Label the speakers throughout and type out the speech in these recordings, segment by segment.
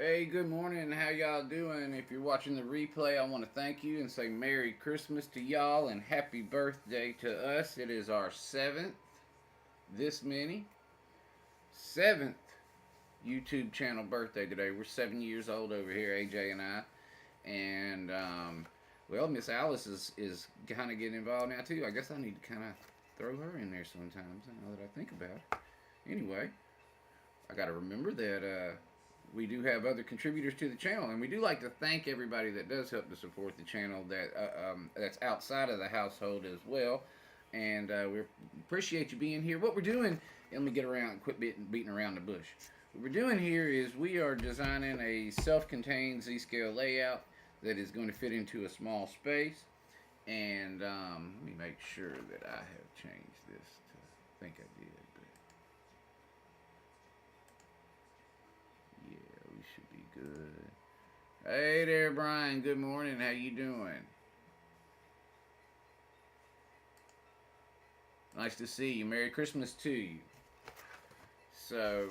Speaker 1: Hey, good morning. How y'all doing? If you're watching the replay, I want to thank you and say Merry Christmas to y'all and Happy Birthday to us. It is our this many, seventh YouTube channel birthday today. We're 7 years old over here, AJ and I. And, well, Miss Alice is kind of getting involved now, too. I guess I need to kind of throw her in there sometimes, now that I think about it. Anyway, I got to remember that we do have other contributors to the channel, and we do like to thank everybody that does help to support the channel that's outside of the household as well. And we appreciate you being here. What we're doing, let me get around and quit beating around the bush. What we're doing here is we are designing a self-contained Z-scale layout that is going to fit into a small space. And let me make sure that I have changed this to, I think I did. Yeah, we should be good. Hey there, Brian. Good morning. How you doing? Nice to see you. Merry Christmas to you. So,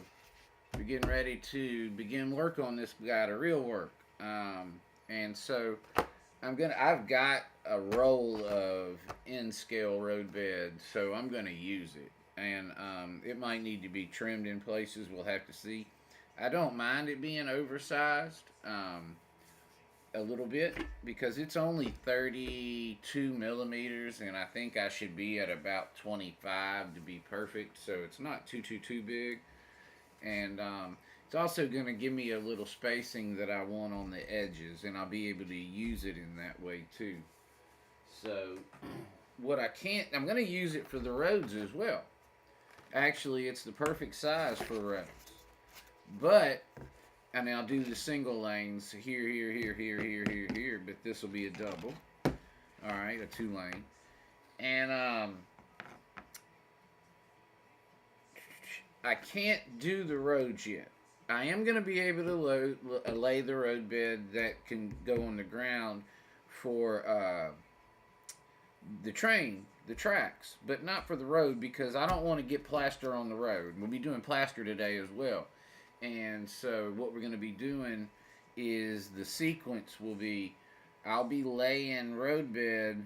Speaker 1: we're getting ready to begin work on this guy to real work. And so, I've got a roll of N-scale roadbed, so I'm gonna use it. And it might need to be trimmed in places. We'll have to see. I don't mind it being oversized a little bit because it's only 32 millimeters, and I think I should be at about 25 to be perfect. So it's not too big, and it's also going to give me a little spacing that I want on the edges, and I'll be able to use it in that way too. So what I can't, I'm going to use it for the roads as well. Actually, it's the perfect size for roads. But, and I'll do the single lanes here, but this will be a double. Alright, a 2 lane. And, I can't do the roads yet. I am going to be able to lay the roadbed that can go on the ground for, the tracks, but not for the road because I don't want to get plaster on the road. We'll be doing plaster today as well. And so what we're going to be doing is the sequence will be I'll be laying roadbed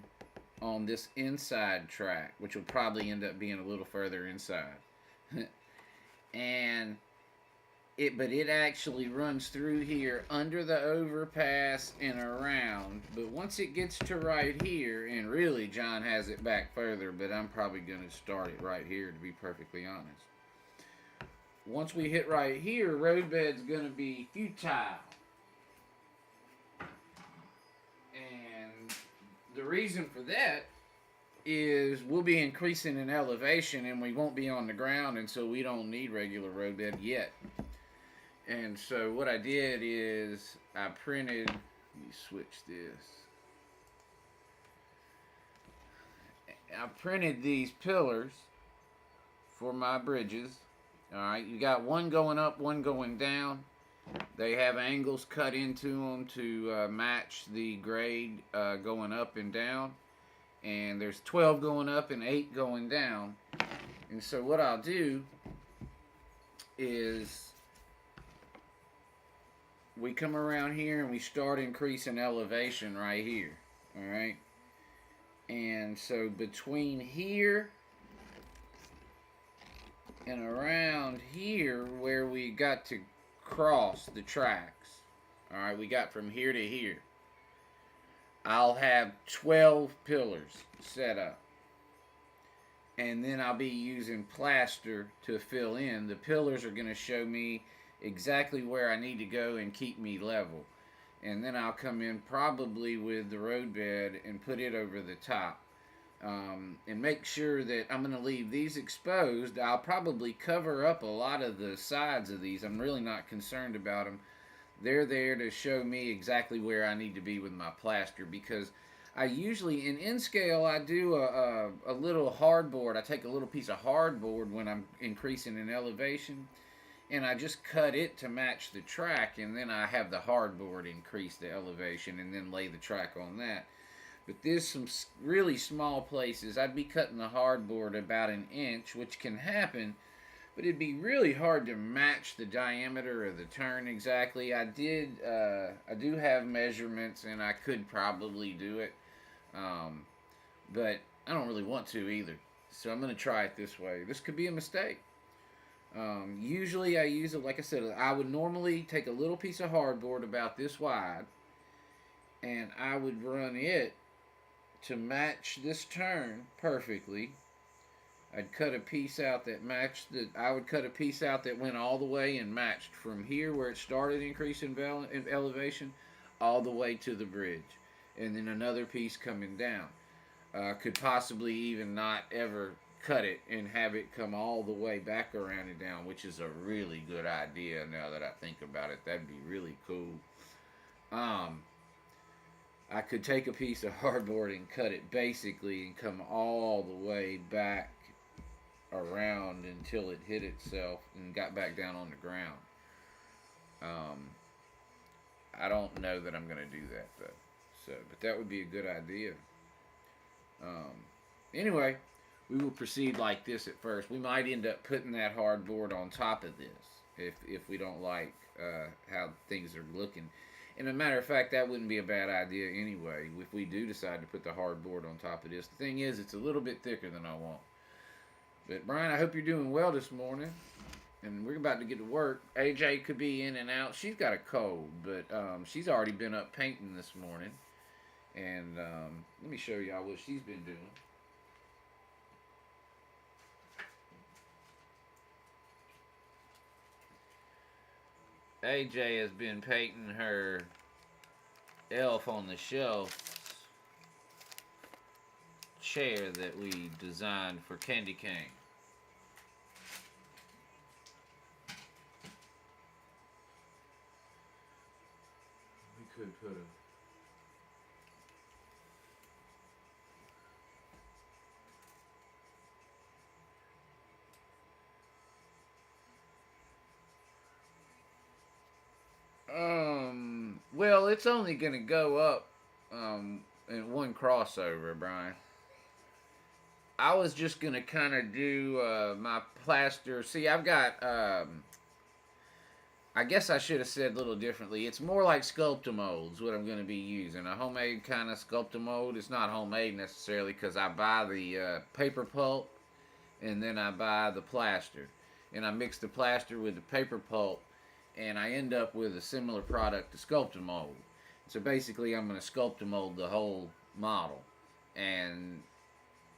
Speaker 1: on this inside track, which will probably end up being a little further inside. and it actually runs through here under the overpass and around. But once it gets to right here, and really John has it back further, but I'm probably going to start it right here to be perfectly honest. Once we hit right here, roadbed's going to be futile. And the reason for that is we'll be increasing in elevation and we won't be on the ground, and so we don't need regular roadbed yet. And so what I did is I printed, let me switch this. I printed these pillars for my bridges. Alright, you got one going up, one going down. They have angles cut into them to match the grade going up and down. And there's 12 going up and 8 going down. And so what I'll do is we come around here and we start increasing elevation right here. Alright? And so between here and around here where we got to cross the tracks, alright, we got from here to here, I'll have 12 pillars set up. And then I'll be using plaster to fill in. The pillars are going to show me exactly where I need to go and keep me level. And then I'll come in probably with the roadbed and put it over the top. And make sure that I'm going to leave these exposed. I'll probably cover up a lot of the sides of these. I'm really not concerned about them. They're there to show me exactly where I need to be with my plaster, because I usually, in N-scale, I do a little hardboard. I take a little piece of hardboard when I'm increasing in elevation, and I just cut it to match the track, and then I have the hardboard increase the elevation and then lay the track on that. But there's some really small places. I'd be cutting the hardboard about 1 inch, which can happen, but it'd be really hard to match the diameter of the turn exactly. I do have measurements, and I could probably do it, um, but I don't really want to either. So I'm going to try it this way. This could be a mistake. Usually I use it, like I said, I would normally take a little piece of hardboard about this wide, and I would run it to match this turn perfectly. I'd cut a piece out that matched the. I would cut a piece out that went all the way and matched from here where it started increasing in elevation, all the way to the bridge, and then another piece coming down. Could possibly even not ever cut it and have it come all the way back around and down, which is a really good idea now that I think about it. That'd be really cool. Um, I could take a piece of hardboard and cut it basically and come all the way back around until it hit itself and got back down on the ground. Um, I don't know that I'm going to do that though. So, but that would be a good idea. Um, anyway, we will proceed like this at first. We might end up putting that hardboard on top of this if we don't like how things are looking. And as a matter of fact, that wouldn't be a bad idea anyway if we do decide to put the hardboard on top of this. The thing is, it's a little bit thicker than I want. But Brian, I hope you're doing well this morning. And we're about to get to work. AJ could be in and out. She's got a cold, but she's already been up painting this morning. And let me show y'all what she's been doing. AJ has been painting her elf on the shelf chair that we designed for Candy Cane. We could put a well, it's only gonna go up in one crossover, Brian. I was just gonna kind of do my plaster. See, I've got. I guess I should have said a little differently. It's more like Sculptamold's what I'm going to be using. A homemade kind of Sculptamold. It's not homemade necessarily because I buy the paper pulp and then I buy the plaster. And I mix the plaster with the paper pulp and I end up with a similar product to Sculptamold. So basically I'm going to Sculptamold the whole model and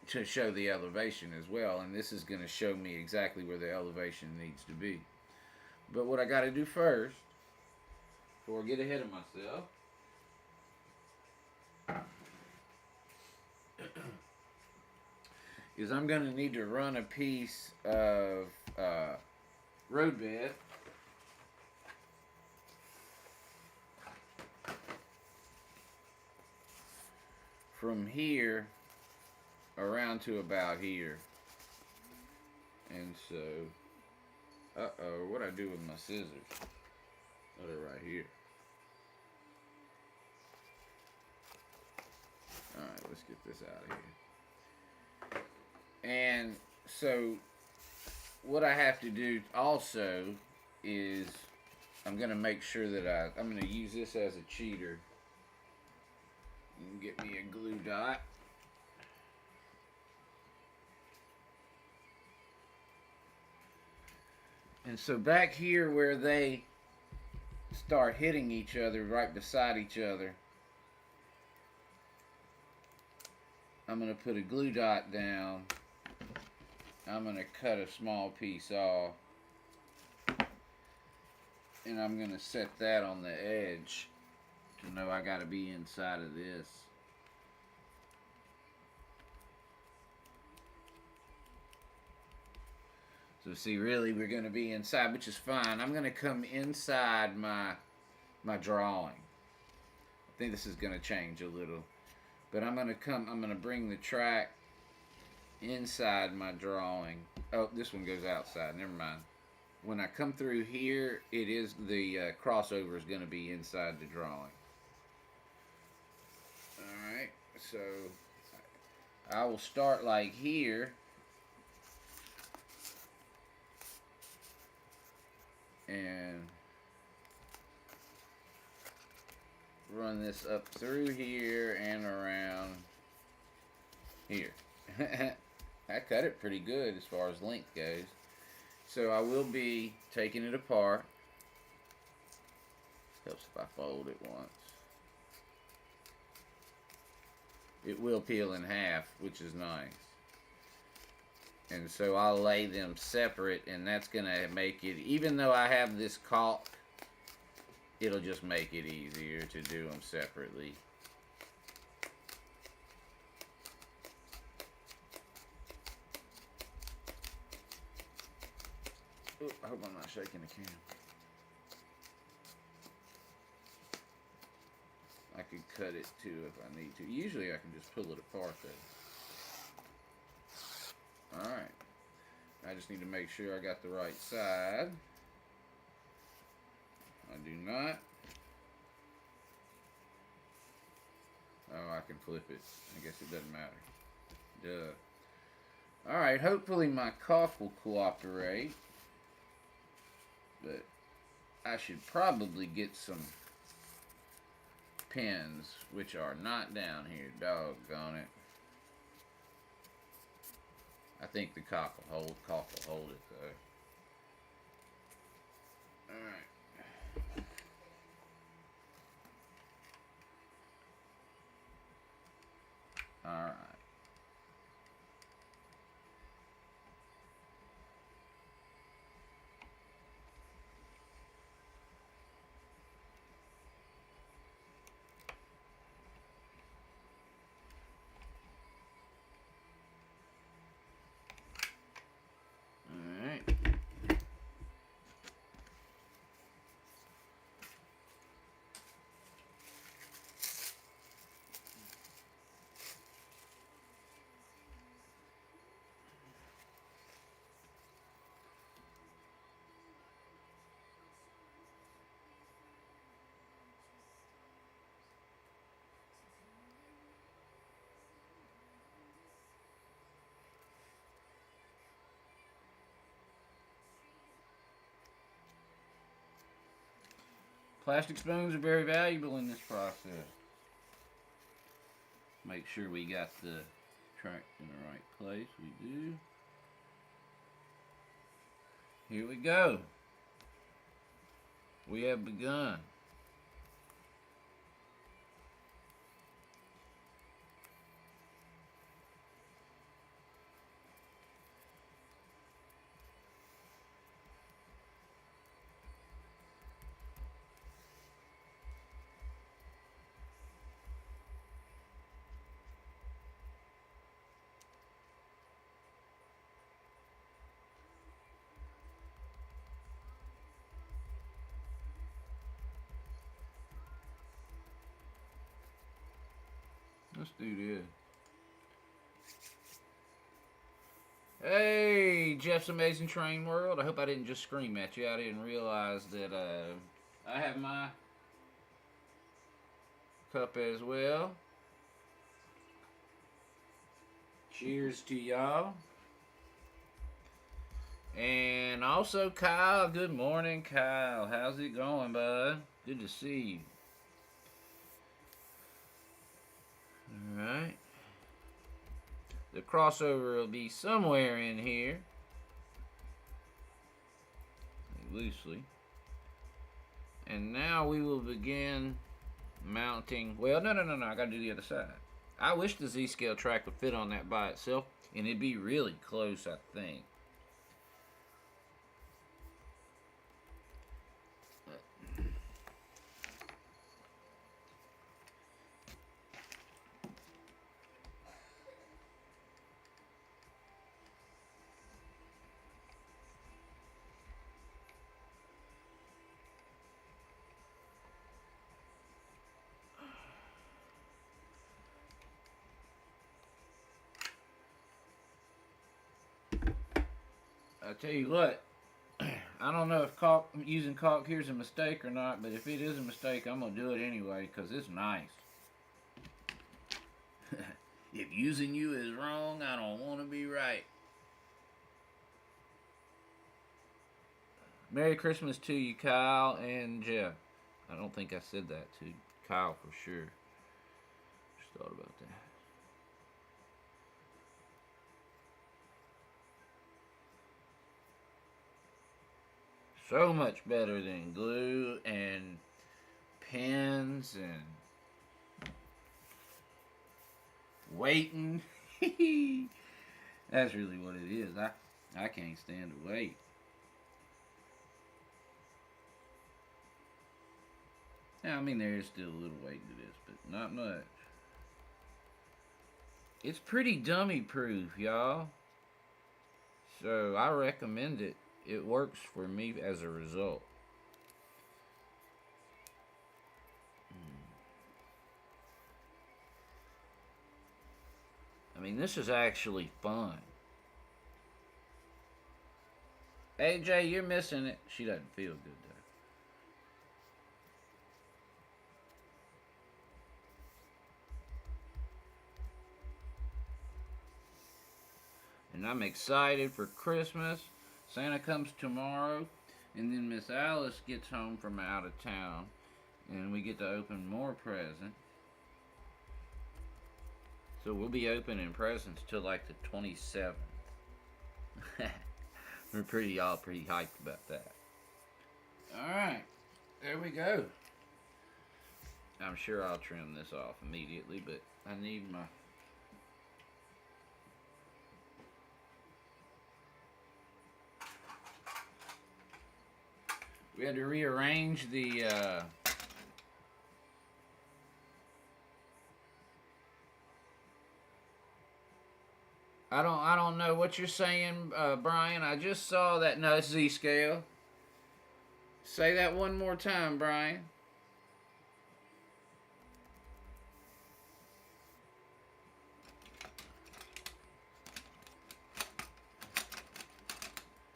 Speaker 1: to show the elevation as well. And this is going to show me exactly where the elevation needs to be. But what I got to do first, before I get ahead of myself, is I'm going to need to run a piece of roadbed from here around to about here. And so, what'd I do with my scissors? Oh, they're right here. Alright, let's get this out of here. And so, what I have to do also is I'm going to make sure that I'm going to use this as a cheater. And get me a glue dot. And so back here where they start hitting each other, right beside each other, I'm going to put a glue dot down. I'm going to cut a small piece off. And I'm going to set that on the edge to know I got to be inside of this. So see, really, we're going to be inside, which is fine. I'm going to come inside my drawing. I think this is going to change a little. But I'm going to bring the track inside my drawing. Oh, this one goes outside. Never mind. When I come through here, it is the crossover is going to be inside the drawing. Alright, so I will start like here. and run this up through here and around here. I cut it pretty good as far as length goes. So I will be taking it apart. Helps if I fold it once. It will peel in half, which is nice. And so I'll lay them separate, and that's going to make it, even though I have this caulk, it'll just make it easier to do them separately. Ooh, I hope I'm not shaking the camera. I could cut it too if I need to. Usually I can just pull it apart though. Alright. I just need to make sure I got the right side. I do not. Oh, I can flip it. I guess it doesn't matter. Duh. Alright, hopefully my caulk will cooperate. But I should probably get some pins, which are not down here. Doggone it. I think the caulk will hold it though. Alright. Alright. Plastic spoons are very valuable in this process. Make sure we got the track in the right place. We do. Here we go. We have begun. Let's do this. Hey, Jeff's Amazing Train World. I hope I didn't just scream at you. I didn't realize that I have my cup as well. Cheers to y'all. And also Kyle. Good morning, Kyle. How's it going, bud? Good to see you. Alright. The crossover will be somewhere in here. Loosely. And now we will begin mounting. Well, no. I gotta do the other side. I wish the Z-scale track would fit on that by itself. And it'd be really close, I think. I tell you what, I don't know if using caulk here is a mistake or not, but if it is a mistake, I'm going to do it anyway because it's nice. If using you is wrong, I don't want to be right. Merry Christmas to you, Kyle and Jeff. I don't think I said that to Kyle for sure. Just thought about that. So much better than glue and pens and waiting. That's really what it is. I can't stand to wait. Now, I mean, there is still a little weight to this, but not much. It's pretty dummy proof, y'all. So I recommend it. It works for me as a result. I mean, this is actually fun. AJ, you're missing it. She doesn't feel good though. And I'm excited for Christmas. Santa comes tomorrow, and then Miss Alice gets home from out of town, and we get to open more presents. So we'll be opening presents till like the 27th. We're pretty hyped about that. All right, there we go. I'm sure I'll trim this off immediately, but I need my. We had to rearrange the. I don't know what you're saying, Brian. I just saw that. No, it's Z scale. Say that one more time, Brian.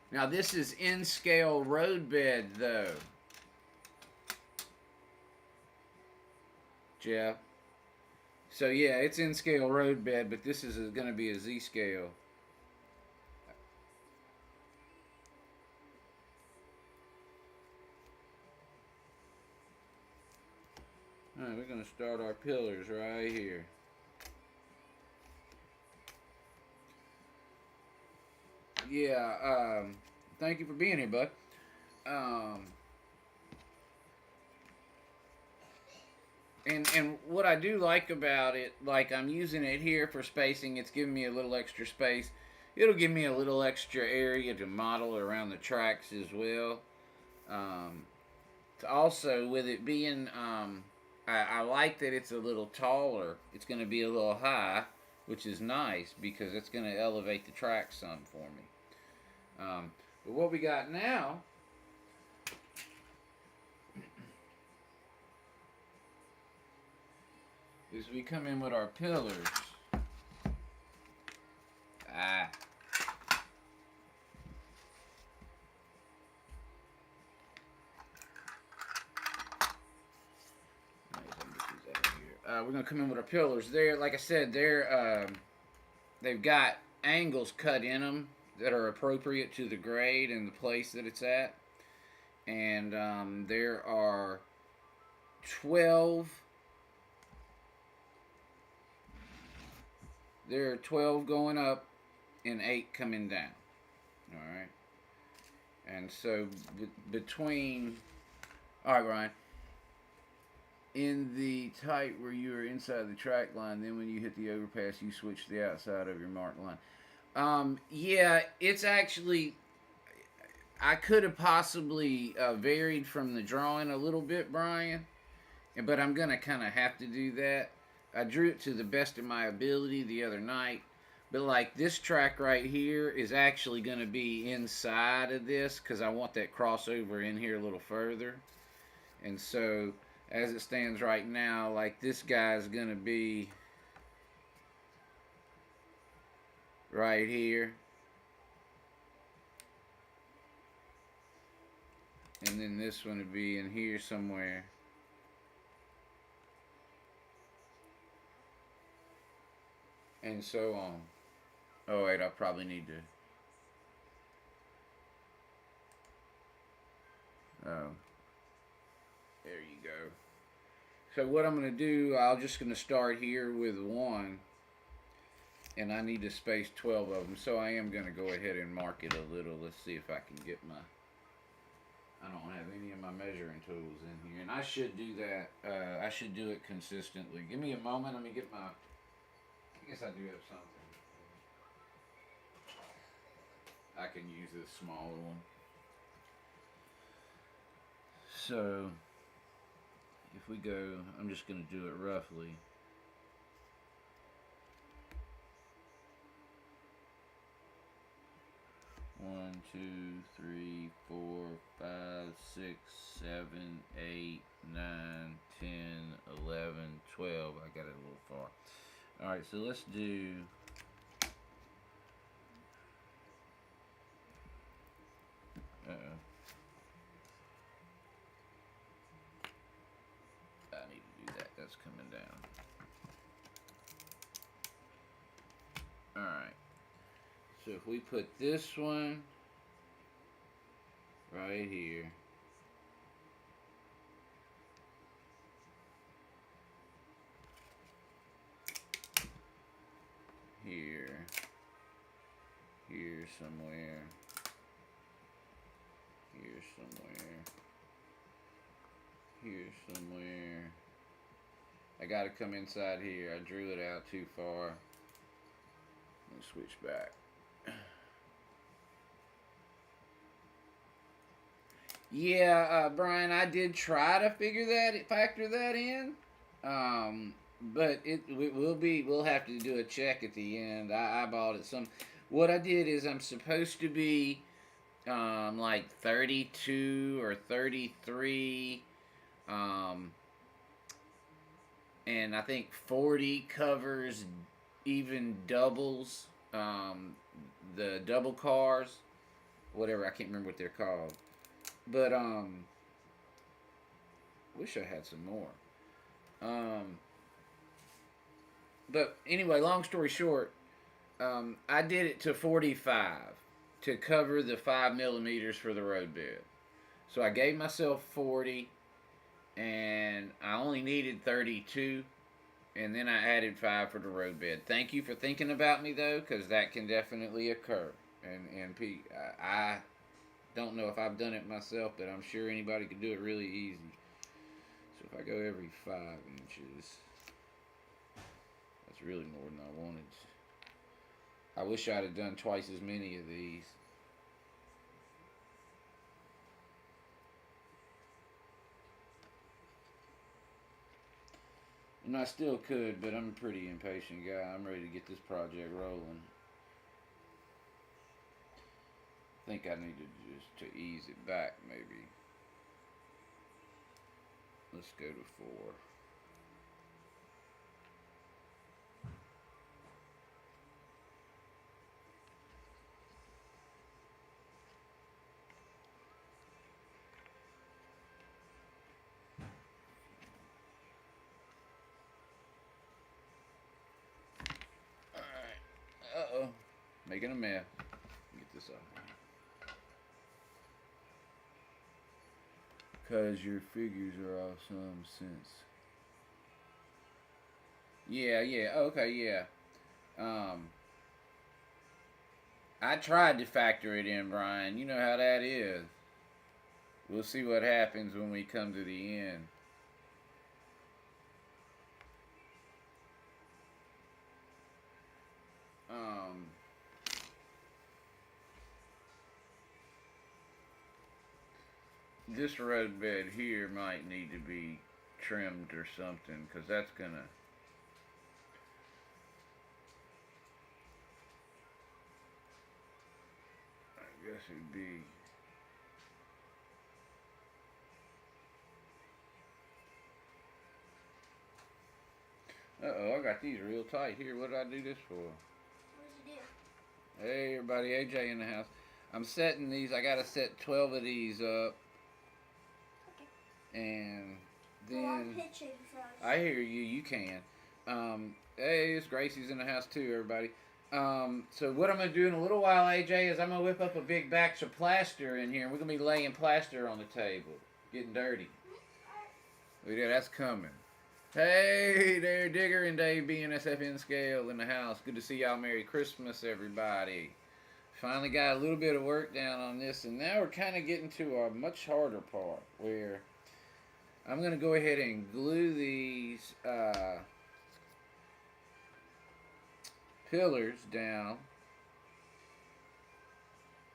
Speaker 1: Now this is in scale roadbed though. Jeff. So yeah, it's in scale roadbed, but this is going to be a Z scale. Alright, we're going to start our pillars right here. Yeah, thank you for being here, bud. And what I do like about it, like I'm using it here for spacing, it's giving me a little extra space. It'll give me a little extra area to model around the tracks as well. Um, Also, with it being, I like that it's a little taller. It's going to be a little high, which is nice because it's going to elevate the track some for me. But what we got now is we come in with our pillars. Ah. We're gonna come in with our pillars. They're, like I said, they've got angles cut in them that are appropriate to the grade and the place that it's at. And there are 12. There are 12 going up and 8 coming down. All right. And so between, all right, Brian. In the tight where you are inside the track line, then when you hit the overpass, you switch to the outside of your marked line. Yeah, it's actually. I could have possibly varied from the drawing a little bit, Brian, but I'm gonna kind of have to do that. I drew it to the best of my ability the other night, but like this track right here is actually gonna be inside of this because I want that crossover in here a little further, and so as it stands right now, like this guy's gonna be right here, and then this one would be in here somewhere, and so on. Oh wait, I probably need to. Oh, there you go. So what I'm going to do, I'm just going to start here with 1. And I need to space 12 of them. So I am going to go ahead and mark it a little. Let's see if I can get my... I don't have any of my measuring tools in here. And I should do that. I should do it consistently. Give me a moment. Let me get my... I guess I do have something. I can use this smaller one. So, if we go... I'm just going to do it roughly. One, 2, 3, 4, 5, 6, 7, 8, 9, 10, 11, 12. I got it a little far. Alright, so let's do... Uh-oh. I need to do that. That's coming down. Alright. So if we put this one right here, here somewhere, here somewhere. I gotta come inside here. I drew it out too far. Let me switch back. Yeah, Brian, I did try to factor that in, but we'll have to do a check at the end. I bought it some. What I did is I'm supposed to be, like 32 or 33, and I think 40 covers even doubles, the double cars, whatever. I can't remember what they're called. But, wish I had some more. But anyway, long story short, I did it to 45 to cover the 5mm for the roadbed. So I gave myself 40, and I only needed 32, and then I added 5 for the roadbed. Thank you for thinking about me, though, because that can definitely occur. And Pete, I don't know if I've done it myself, but I'm sure anybody could do it really easy. So if I go every 5 inches, that's really more than I wanted. I wish I'd have done twice as many of these. And I still could, but I'm a pretty impatient guy. I'm ready to get this project rolling. I think I need to ease it back, maybe. Let's go to 4. Alright. Uh-oh. Making a mess. Get this off. Because your figures are off some sense. Yeah, okay, yeah. I tried to factor it in, Brian. You know how that is. We'll see what happens when we come to the end. This roadbed here might need to be trimmed or something, because that's gonna... I guess it'd be... Uh-oh, I got these real tight here. What did I do this for?
Speaker 2: What did you do?
Speaker 1: Hey, everybody, AJ in the house. I'm setting these. I gotta set 12 of these up. Okay. And then...
Speaker 2: Well, I'm pitching first.
Speaker 1: I hear you. You can. Hey, it's Gracie's in the house too, everybody. So what I'm gonna do in a little while, AJ, is I'm gonna whip up a big batch of plaster in here, and we're gonna be laying plaster on the table, getting dirty. Look at that, that's coming. Hey there, Digger and Dave BNSFN Scale in the house. Good to see y'all. Merry Christmas, everybody. Finally got a little bit of work down on this, and now we're kind of getting to a much harder part where I'm gonna go ahead and glue these pillars down.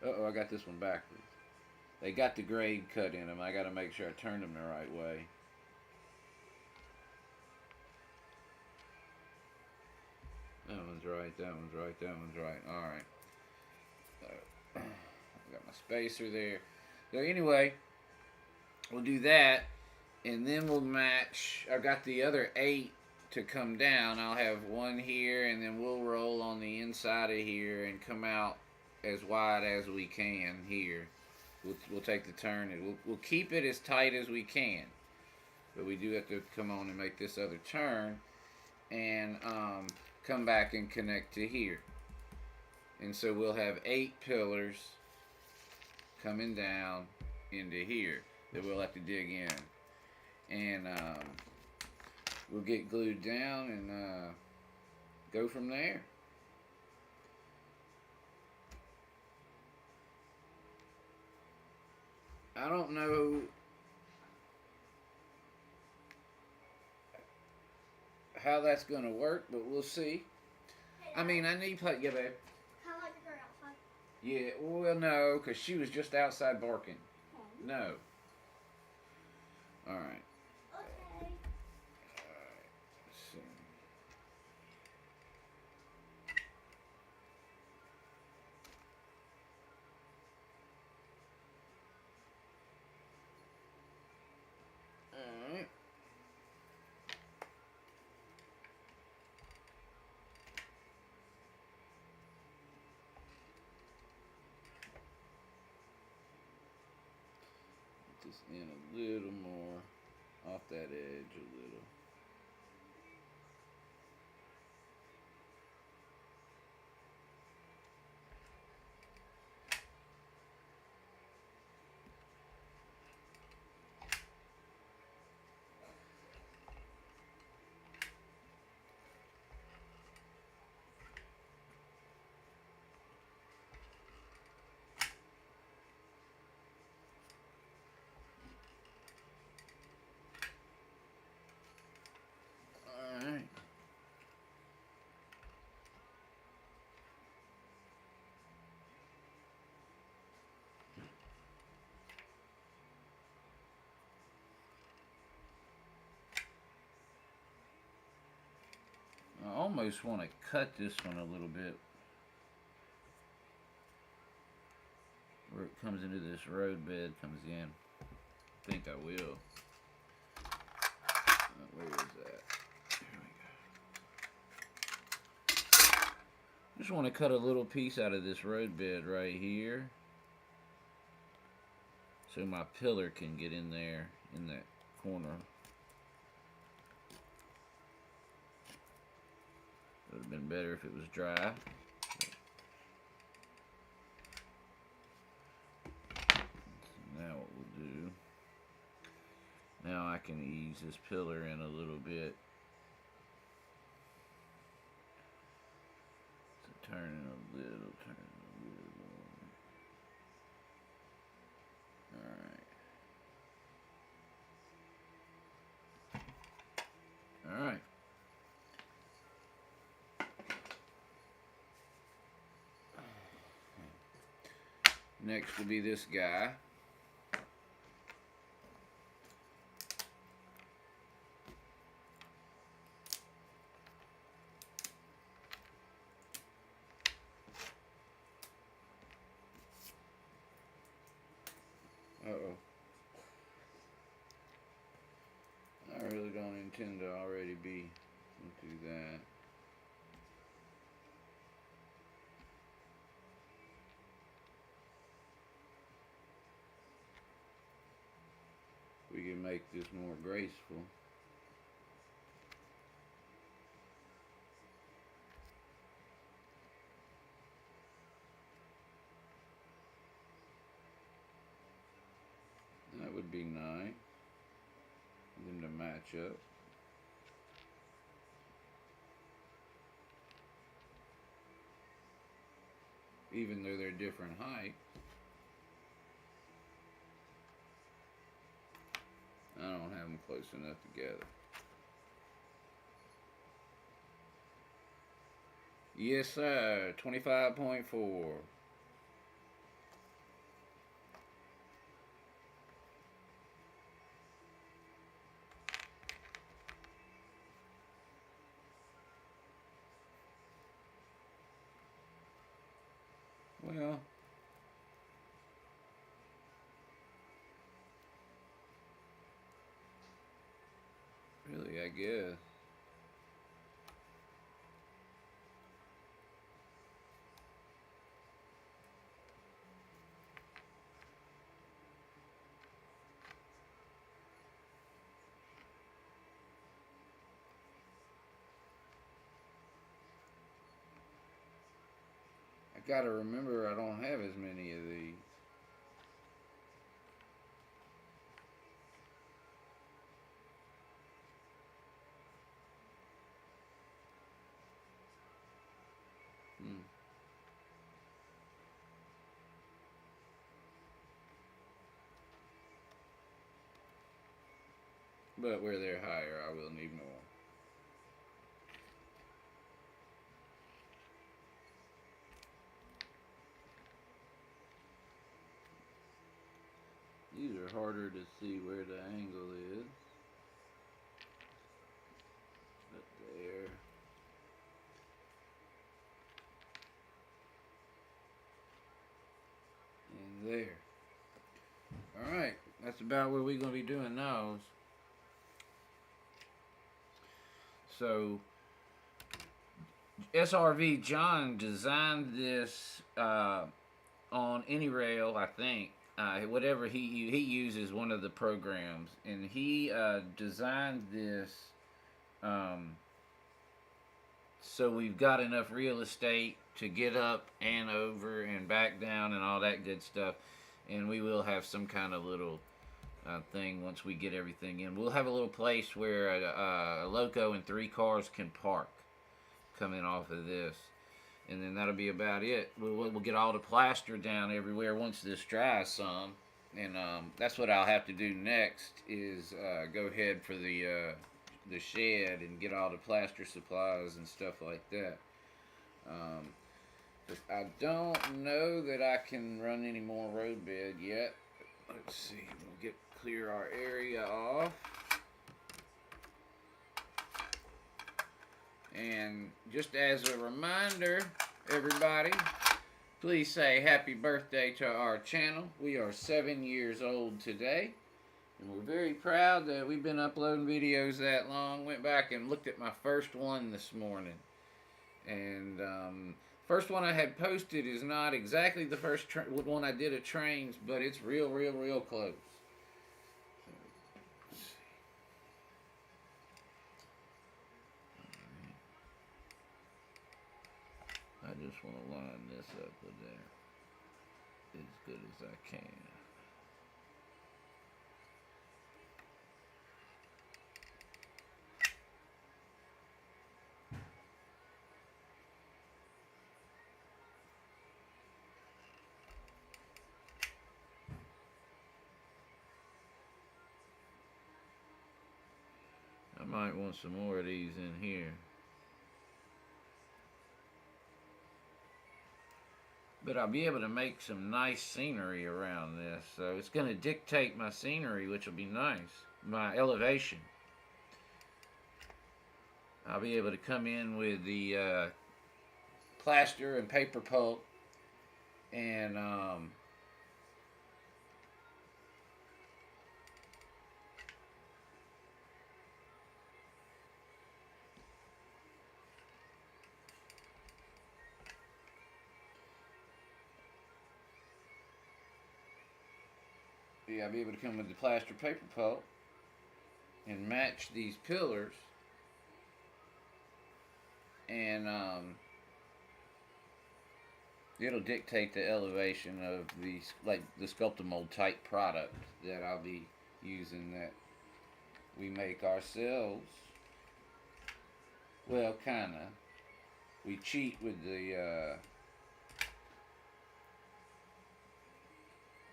Speaker 1: Uh-oh, I got this one backwards. They got the grade cut in them. I got to make sure I turn them the right way. That one's right, that one's right, that one's right. Alright. So, I got my spacer there. So anyway, we'll do that, and then we'll match. I've got the other 8 to come down. I'll have one here, and then we'll roll on the inside of here and come out as wide as we can here. We'll take the turn, and we'll keep it as tight as we can. But we do have to come on and make this other turn and come back and connect to here. And so we'll have 8 pillars coming down into here that we'll have to dig in. And we'll get glued down and go from there. I don't know how that's going to work, but we'll see. I mean, I need play. Yeah, babe.
Speaker 2: How like the girl outside?
Speaker 1: Yeah, well, no, because she was just outside barking. No. All right.
Speaker 2: Okay.
Speaker 1: Let's see. All right. Put this in a little more off that edge a little. All right. I almost want to cut this one a little bit where it comes into this road bed comes in. I think I will. Where is that? Here we go. Just want to cut a little piece out of this road bed right here so my pillar can get in there in that corner. It would have been better if it was dry. Now what we'll do, now I can ease this pillar in a little bit. So turn it a little, turn it a little. Alright. Alright. Next will be this guy. Uh-oh. I really don't intend to already be into that. We can make this more graceful. That would be nice. Them to match up. Even though they're different heights. I don't have them close enough together. Yes, sir. 25.4. Well, really, I guess. I gotta remember I don't have as many of these. Hmm. But where they're higher, I will need more. These are harder to see where the angle is. But there. And there. Alright, that's about where we're going to be doing those. So, SRV John designed this on any rail, I think. Whatever he uses one of the programs, and he designed this so we've got enough real estate to get up and over and back down and all that good stuff. And we will have some kind of little thing once we get everything in. We'll have a little place where a loco and 3 cars can park coming off of this. And then that'll be about it. We'll get all the plaster down everywhere once this dries some. And that's what I'll have to do next is go ahead for the shed and get all the plaster supplies and stuff like that. I don't know that I can run any more roadbed yet. Let's see. We'll clear our area off. And just as a reminder, everybody, please say happy birthday to our channel. We are 7 years old today. And we're very proud that we've been uploading videos that long. Went back and looked at my first one this morning. And first one I had posted is not exactly the first one I did at trains, but it's real close. I just want to line this up with there as good as I can. I might want some more of these in here. But I'll be able to make some nice scenery around this. So it's going to dictate my scenery, which will be nice. My elevation. I'll be able to come in with the plaster and paper pulp. And I'll be able to come with the plaster paper pulp and match these pillars and it'll dictate the elevation of the like the Sculptamold type product that I'll be using that we make ourselves. Well, kinda. We cheat with the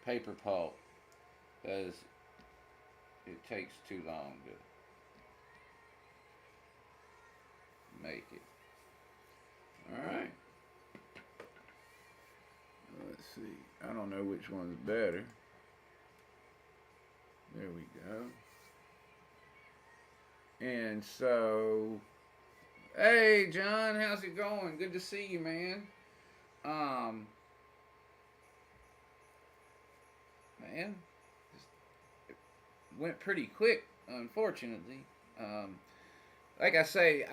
Speaker 1: paper pulp because it takes too long to make it. All right. Let's see. I don't know which one's better. There we go. And so, hey John, how's it going? Good to see you, man. Man, it went pretty quick, unfortunately. Um, like I say,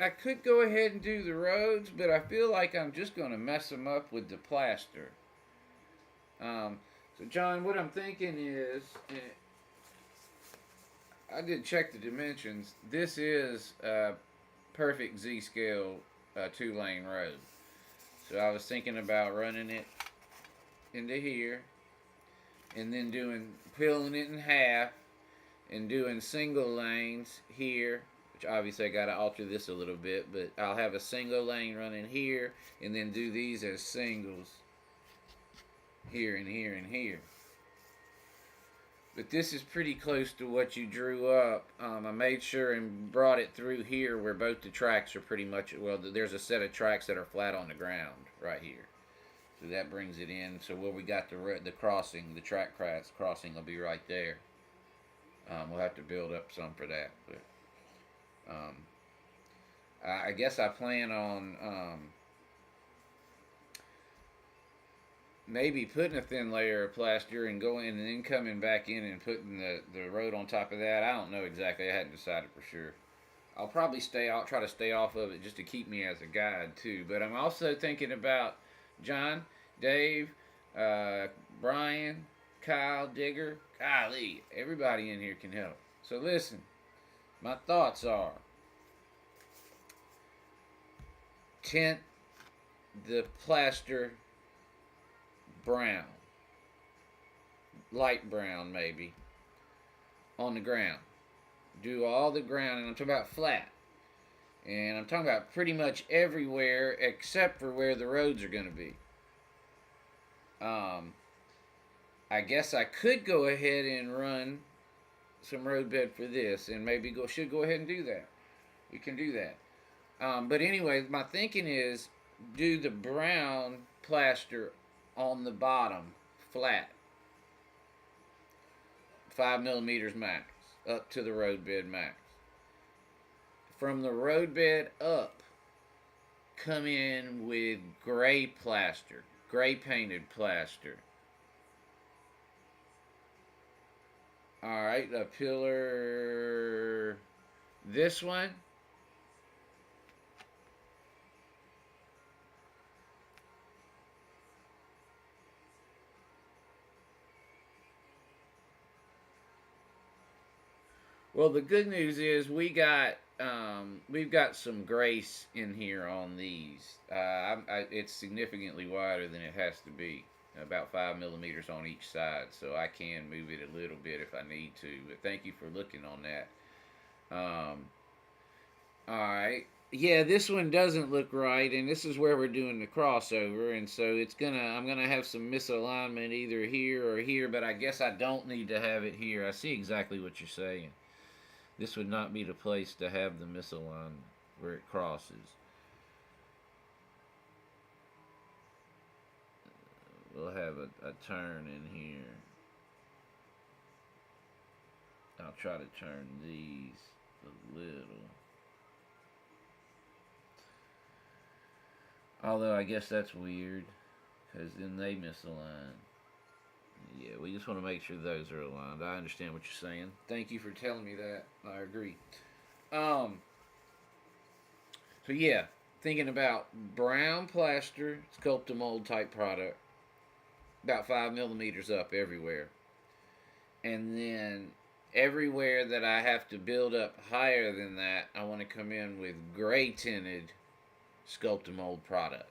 Speaker 1: I could go ahead and do the roads, but I feel like I'm just going to mess them up with the plaster. So, John, what I'm thinking is, I did check the dimensions. This is a perfect Z-scale 2-lane road. So I was thinking about running it into here, and then peeling it in half, and doing single lanes here. Which obviously I got to alter this a little bit, but I'll have a single lane running here, and then do these as singles here and here and here. But this is pretty close to what you drew up. I made sure and brought it through here where both the tracks are pretty much, well, there's a set of tracks that are flat on the ground right here. So that brings it in. So where we got the crossing, the track crossing will be right there. We'll have to build up some for that. But I guess I plan on maybe putting a thin layer of plaster and going and then coming back in and putting the road on top of that. I don't know exactly. I hadn't decided for sure. I'll probably try to stay off of it just to keep me as a guide too. But I'm also thinking about John, Dave, Brian, Kyle, Digger. Golly, everybody in here can help. So listen, my thoughts are tint the plaster brown, light brown maybe, on the ground. Do all the ground, and I'm talking about flat. And I'm talking about pretty much everywhere except for where the roads are going to be. I guess I could go ahead and run some roadbed for this, and maybe should go ahead and do that. We can do that. But anyway, my thinking is do the brown plaster on the bottom, flat, 5 millimeters max, up to the roadbed max. From the roadbed up, come in with gray plaster, gray painted plaster. All right, a pillar, this one. Well, the good news is we've got some grace in here on these. It's significantly wider than it has to be, about 5 millimeters on each side, so I can move it a little bit if I need to. But thank you for looking on that. All right. Yeah, this one doesn't look right, and this is where we're doing the crossover, and so I'm gonna have some misalignment either here or here, but I guess I don't need to have it here. I see exactly what you're saying. This would not be the place to have the misalignment where it crosses. We'll have a turn in here. I'll try to turn these a little. Although I guess that's weird, because then they misalign. Yeah, we just want to make sure those are aligned. I understand what you're saying. Thank you for telling me that. I agree. So yeah, thinking about brown plaster, Sculptamold type product, about 5 millimeters up everywhere. And then everywhere that I have to build up higher than that, I want to come in with gray tinted Sculptamold product.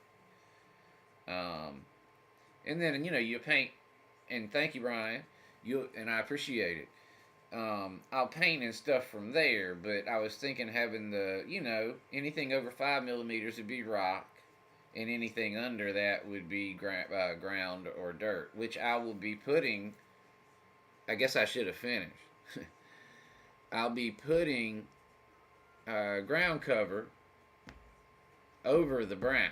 Speaker 1: Um, and then you paint. And thank you, Brian. I appreciate it. I'll paint and stuff from there, but I was thinking having anything over 5 millimeters would be rock, and anything under that would be ground or dirt, which I will be putting. I guess I should have finished. I'll be putting ground cover over the brown.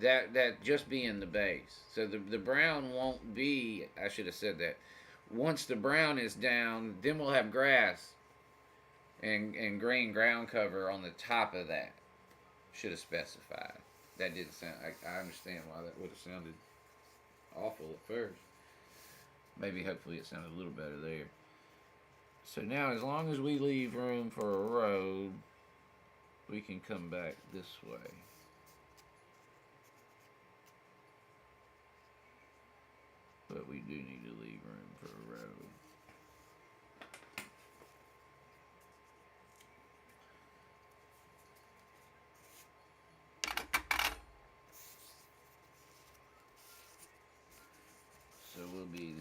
Speaker 1: That just being the base. So the brown won't be. I should have said that. Once the brown is down, then we'll have grass and green ground cover on the top of that. Should have specified. That didn't sound. I understand why that would have sounded awful at first. Maybe hopefully it sounded a little better there. So now, as long as we leave room for a road, we can come back this way. But we do need to leave room for a road. So we'll be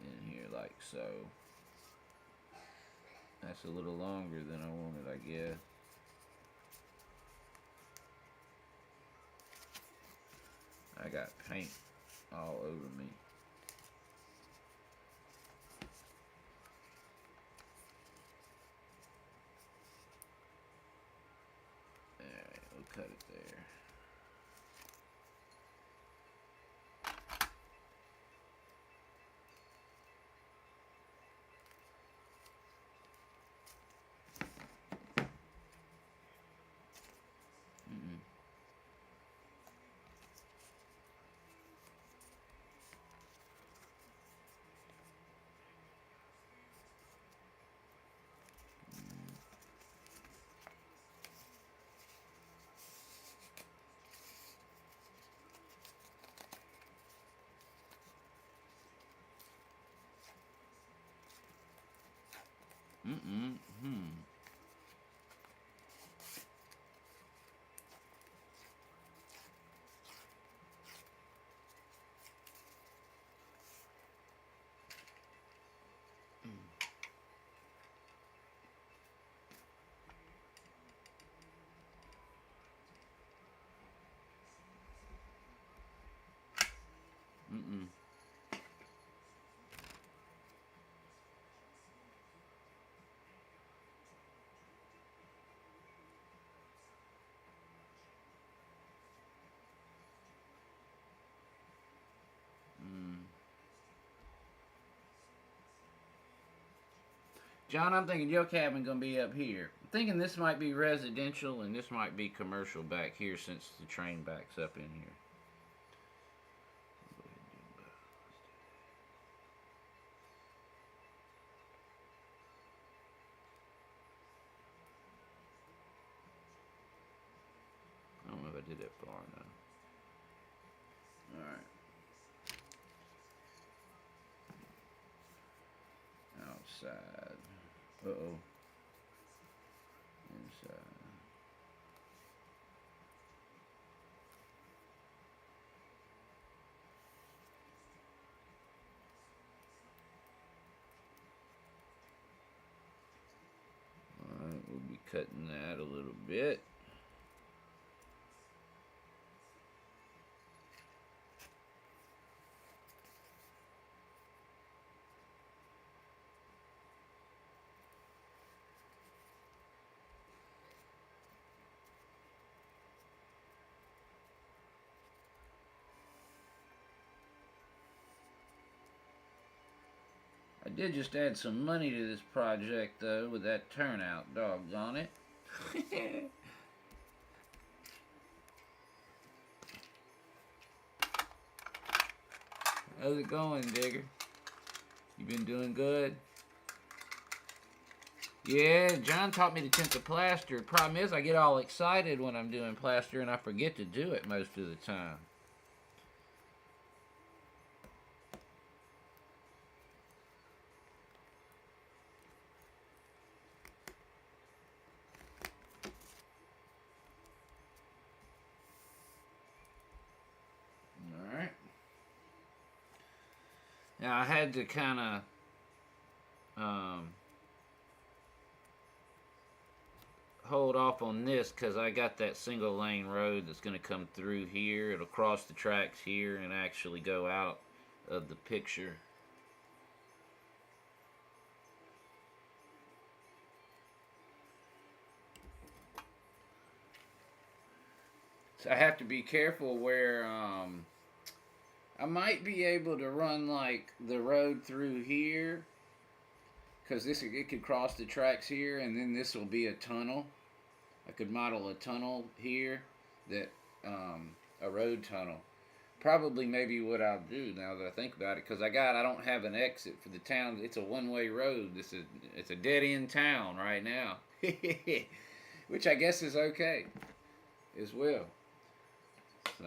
Speaker 1: in here like so. That's a little longer than I wanted, I guess. I got paint all over me. Alright, we'll cut it there. John, I'm thinking your cabin gonna be up here. I'm thinking this might be residential and this might be commercial back here since the train backs up in here. I don't know if I did that far enough. Alright. Outside. Uh-oh. Inside. Alright, we'll be cutting that a little bit. I did just add some money to this project, though, with that turnout. Doggone it. How's it going, Digger? You been doing good? Yeah, John taught me to tint the plaster. The problem is I get all excited when I'm doing plaster and I forget to do it most of the time. Now I had to kind of hold off on this because I got that single lane road that's going to come through here. It'll cross the tracks here and actually go out of the picture. So I have to be careful where I might be able to run like the road through here because it could cross the tracks here, and then this will be a tunnel. I could model a tunnel here, that a road tunnel. Probably maybe what I'll do now that I think about it, because I don't have an exit for the town. It's a one-way road. It's a dead end town right now, which I guess is okay as well. So.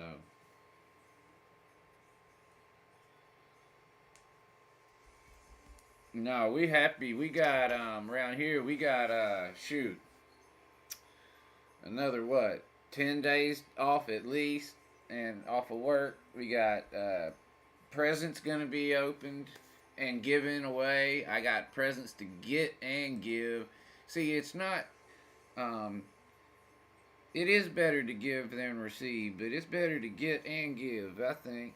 Speaker 1: No, we happy. We got around here. We got shoot, another what, 10 days off at least, and off of work. We got presents gonna be opened and given away. I got presents to get and give. See, it's not. It is better to give than receive, but it's better to get and give, I think,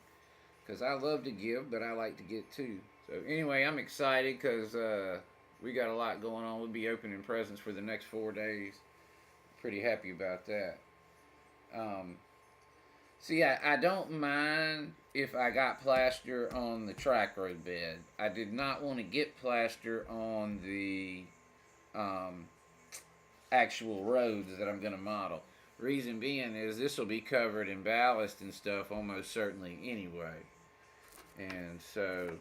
Speaker 1: because I love to give, but I like to get too. So anyway, I'm excited because we got a lot going on. We'll be opening presents for the next 4 days. Pretty happy about that. See, I don't mind if I got Pflaster on the track road bed. I did not want to get Pflaster on the actual roads that I'm going to model. Reason being is this will be covered in ballast and stuff almost certainly anyway. And so,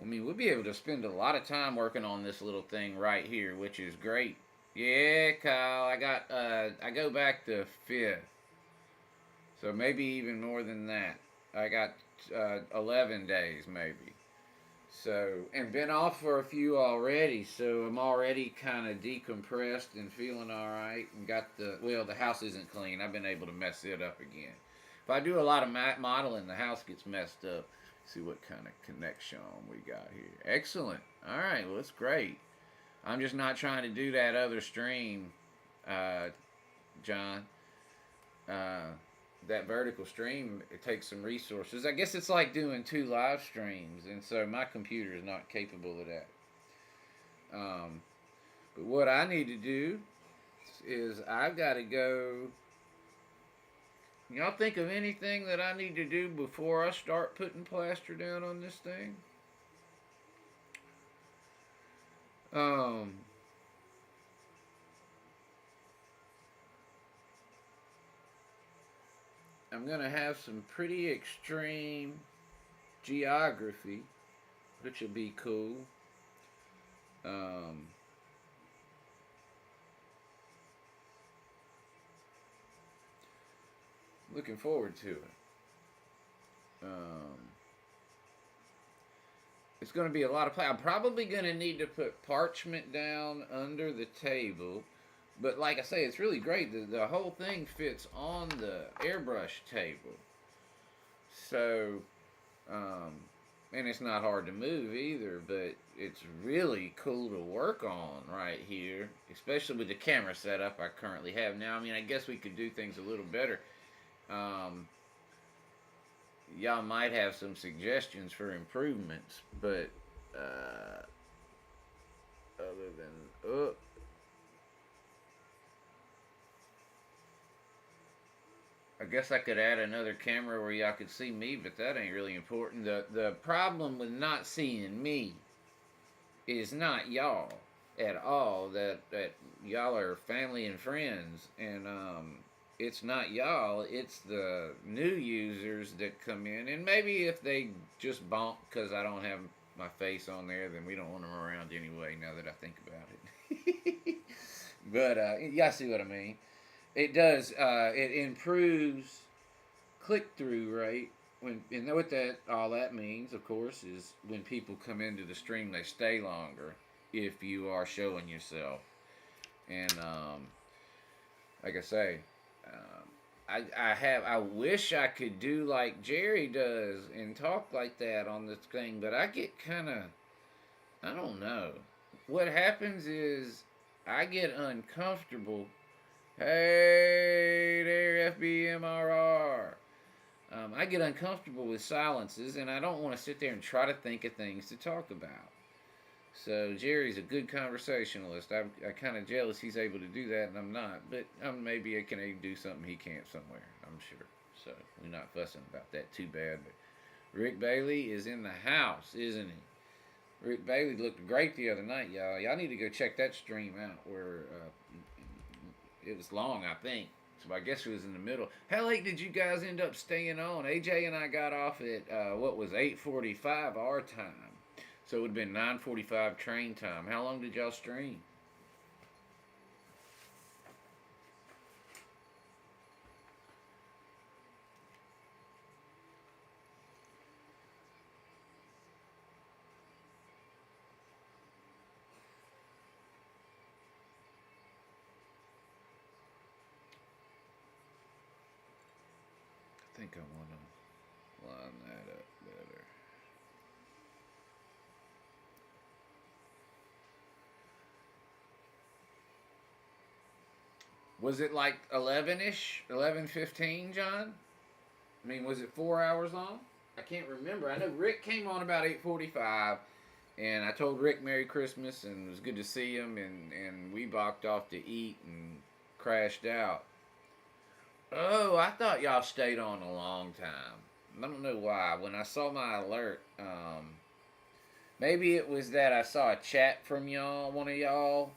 Speaker 1: I mean, we'll be able to spend a lot of time working on this little thing right here, which is great. Yeah, Kyle, I go back to 5th. So maybe even more than that. I got 11 days maybe. So, and been off for a few already, so I'm already kind of decompressed and feeling alright. And got the house isn't clean. I've been able to mess it up again. If I do a lot of modeling, the house gets messed up. See what kind of connection we got here. Excellent. All right, well, it's great. I'm just not trying to do that other stream, John. That vertical stream, it takes some resources. I guess it's like doing 2 live streams, and so my computer is not capable of that. But what I need to do is I've got to go. Y'all think of anything that I need to do before I start putting plaster down on this thing? I'm going to have some pretty extreme geography, which will be cool. Looking forward to it. It's going to be a lot of play. I'm probably going to need to put parchment down under the table. But like I say, it's really great. The whole thing fits on the airbrush table. So, and it's not hard to move either, but it's really cool to work on right here, especially with the camera setup I currently have now. I mean, I guess we could do things a little better. Y'all might have some suggestions for improvements, but other than I guess I could add another camera where y'all could see me, but that ain't really important. The problem with not seeing me is not y'all at all. That y'all are family and friends, and it's not y'all. It's the new users that come in, and maybe if they just bonk because I don't have my face on there, then we don't want them around anyway. Now that I think about it, but y'all see what I mean. It does. It improves click-through rate. And what all that means, of course, is when people come into the stream, they stay longer if you are showing yourself. And like I say, I wish I could do like Jerry does and talk like that on this thing, but I get kind of, I don't know. What happens is I get uncomfortable. Hey there, FBMRR. I get uncomfortable with silences, and I don't want to sit there and try to think of things to talk about. So Jerry's a good conversationalist. I'm kind of jealous he's able to do that, and I'm not. But maybe I can do something he can't somewhere. I'm sure. So we're not fussing about that too bad. But Rick Bailey is in the house, isn't he? Rick Bailey looked great the other night, y'all. Y'all need to go check that stream out. Where it was long, I think. So I guess it was in the middle. How late did you guys end up staying on? AJ and I got off at what was 8:45 our time. So it would have been 9:45 train time. How long did y'all stream? I think I want to line that up better. Was it like 11-ish? 11:15, John? I mean, was it 4 hours long? I can't remember. I know Rick came on about 8:45, and I told Rick Merry Christmas, and it was good to see him, and we balked off to eat and crashed out. Oh, I thought y'all stayed on a long time. I don't know why. When I saw my alert, maybe it was that I saw a chat from y'all, one of y'all,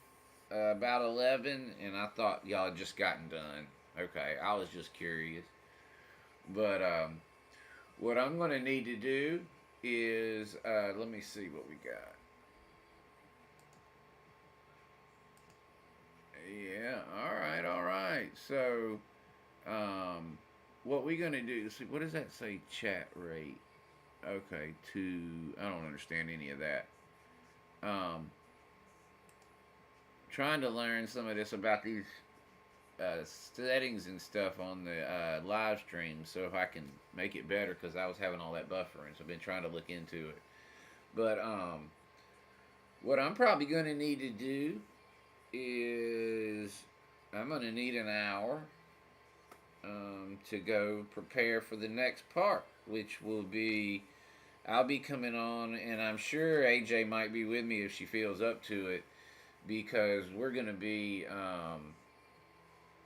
Speaker 1: about 11, and I thought y'all had just gotten done. Okay, I was just curious. But what I'm going to need to do is, let me see what we got. Yeah, all right, all right. So, what we going to do, see, what does that say, chat rate? Okay, I don't understand any of that. Um, Trying to learn some of this about these settings and stuff on the live stream, so if I can make it better, because I was having all that buffering, so I've been trying to look into it. But what I'm probably going to need to do is I'm going to need an hour to go prepare for the next part, which will be I'll be coming on, and I'm sure AJ might be with me if she feels up to it, because we're going to be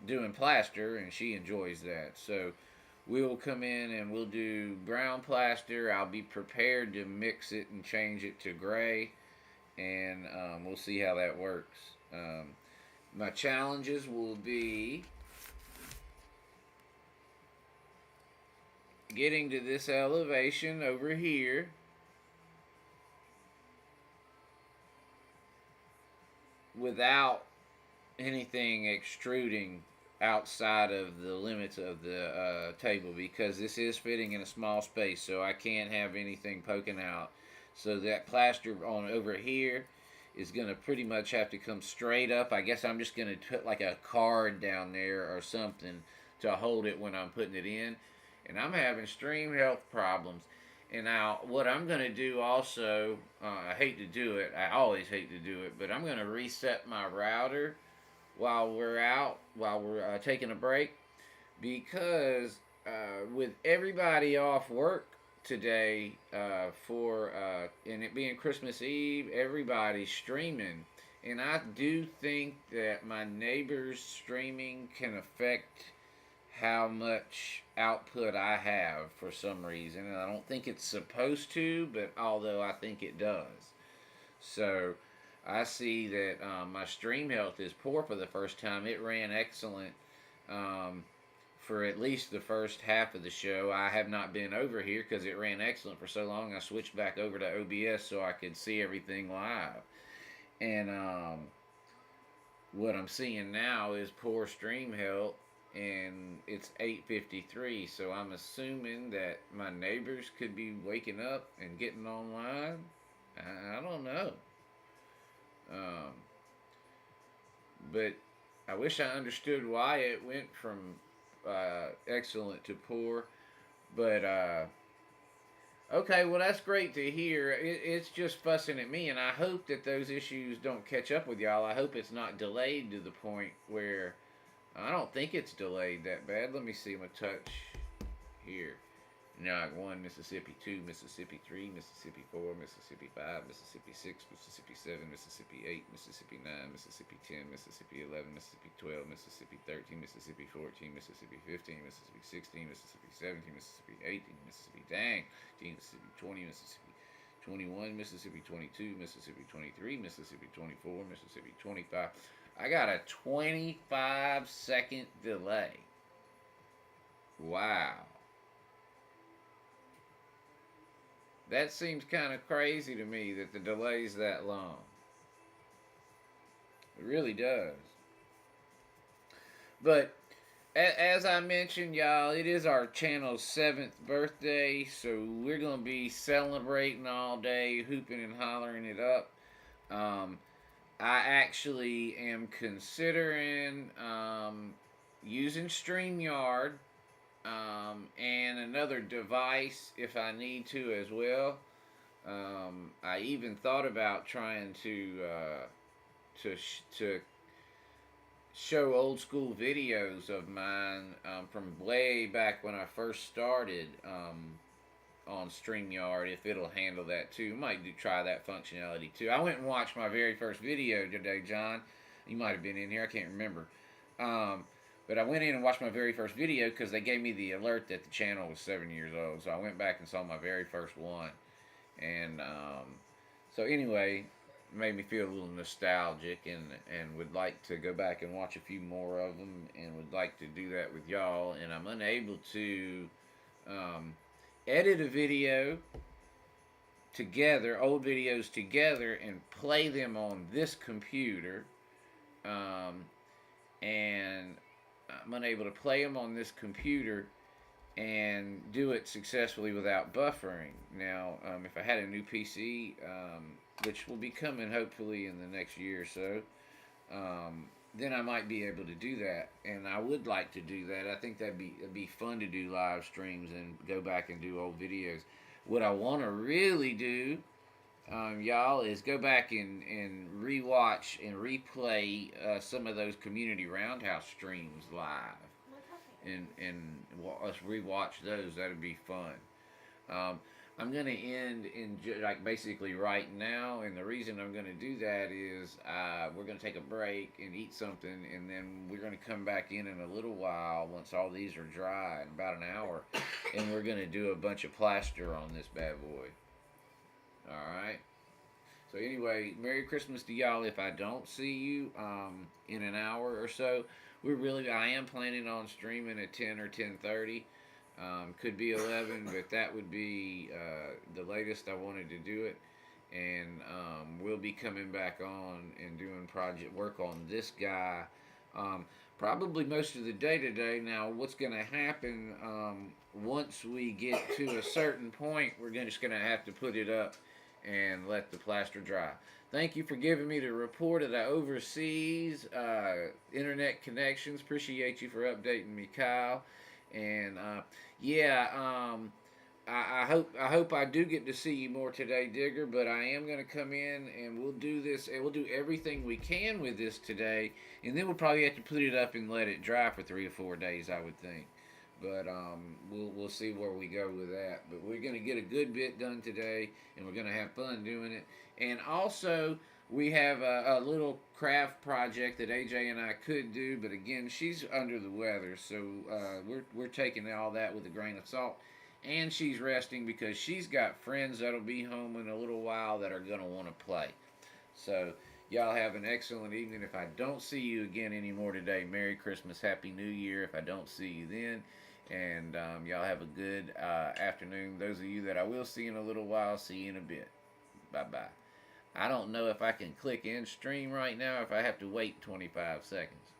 Speaker 1: doing plaster, and she enjoys that. So we'll come in and we'll do brown plaster. I'll be prepared to mix it and change it to gray, and we'll see how that works. My challenges will be getting to this elevation over here, without anything extruding outside of the limits of the table, because this is fitting in a small space, so I can't have anything poking out. So that plaster on over here is going to pretty much have to come straight up. I guess I'm just going to put like a card down there or something to hold it when I'm putting it in. And I'm having stream health problems. And now, what I'm going to do also, I hate to do it, I always hate to do it, but I'm going to reset my router while we're out, while we're taking a break, because with everybody off work today and it being Christmas Eve, everybody's streaming. And I do think that my neighbor's streaming can affect how much output I have for some reason. And I don't think it's supposed to, but although I think it does. So I see that my stream health is poor for the first time. It ran excellent for at least the first half of the show. I have not been over here because it ran excellent for so long. I switched back over to OBS so I could see everything live. And what I'm seeing now is poor stream health, and it's 8:53, so I'm assuming that my neighbors could be waking up and getting online. I don't know. But I wish I understood why it went from excellent to pour. But okay, well that's great to hear. It's just fussing at me, and I hope that those issues don't catch up with y'all. I hope it's not delayed to the point where I don't think it's delayed that bad. Let me see my touch here. Now, 1, Mississippi 2, Mississippi 3, Mississippi 4, Mississippi 5, Mississippi 6, Mississippi 7, Mississippi 8, Mississippi 9, Mississippi 10, Mississippi 11, Mississippi 12, Mississippi 13, Mississippi 14, Mississippi 15, Mississippi 16, Mississippi 17, Mississippi 18, Mississippi, dang, Mississippi 20, Mississippi 21, Mississippi 22, Mississippi 23, Mississippi 24, Mississippi 25. I got a 25-second delay. Wow. That seems kind of crazy to me that the delay's that long. It really does. But as I mentioned, y'all, it is our channel's 7th birthday, so we're going to be celebrating all day, hooping and hollering it up. I actually am considering using StreamYard and another device if I need to as well. I even thought about trying to show old school videos of mine from way back when I first started on StreamYard, if it'll handle that too. Might try that functionality too. I went and watched my very first video today, John. You might have been in here. I can't remember. But I went in and watched my very first video because they gave me the alert that the channel was 7 years old. So I went back and saw my very first one. And so anyway, it made me feel a little nostalgic and would like to go back and watch a few more of them and would like to do that with y'all. And I'm unable to edit a video together, old videos together, and play them on this computer. And I'm unable to play them on this computer and do it successfully without buffering. Now, if I had a new PC, which will be coming hopefully in the next year or so, then I might be able to do that. And I would like to do that. I think it'd be fun to do live streams and go back and do old videos. What I want to really do, y'all, is go back and rewatch and replay some of those community roundhouse streams live, and let's rewatch those. That'd be fun. I'm gonna end in like basically right now, and the reason I'm gonna do that is we're gonna take a break and eat something, and then we're gonna come back in a little while once all these are dry, in about an hour, and we're gonna do a bunch of plaster on this bad boy. Alright. So anyway, Merry Christmas to y'all if I don't see you in an hour or so. I am planning on streaming at 10 or 10:30. Could be 11, but that would be the latest I wanted to do it. And we'll be coming back on and doing project work on this guy probably most of the day today. Now, what's going to happen once we get to a certain point, we're just going to have to put it up and let the plaster dry. Thank you for giving me the report of the overseas internet connections. Appreciate you for updating me, Kyle. And I hope I do get to see you more today, Digger. But I am going to come in and we'll do this, and we'll do everything we can with this today, and then we'll probably have to put it up and let it dry for 3 or 4 days, I would think. But we'll see where we go with that. But we're going to get a good bit done today, and we're going to have fun doing it. And also, we have a little craft project that AJ and I could do, but again, she's under the weather, so we're taking all that with a grain of salt. And she's resting because she's got friends that'll be home in a little while that are going to want to play. So y'all have an excellent evening. If I don't see you again anymore today, Merry Christmas, Happy New Year if I don't see you then. And y'all have a good afternoon. Those of you that I will see in a little while, see you in a bit. Bye-bye. I don't know if I can click in stream right now, if I have to wait 25 seconds.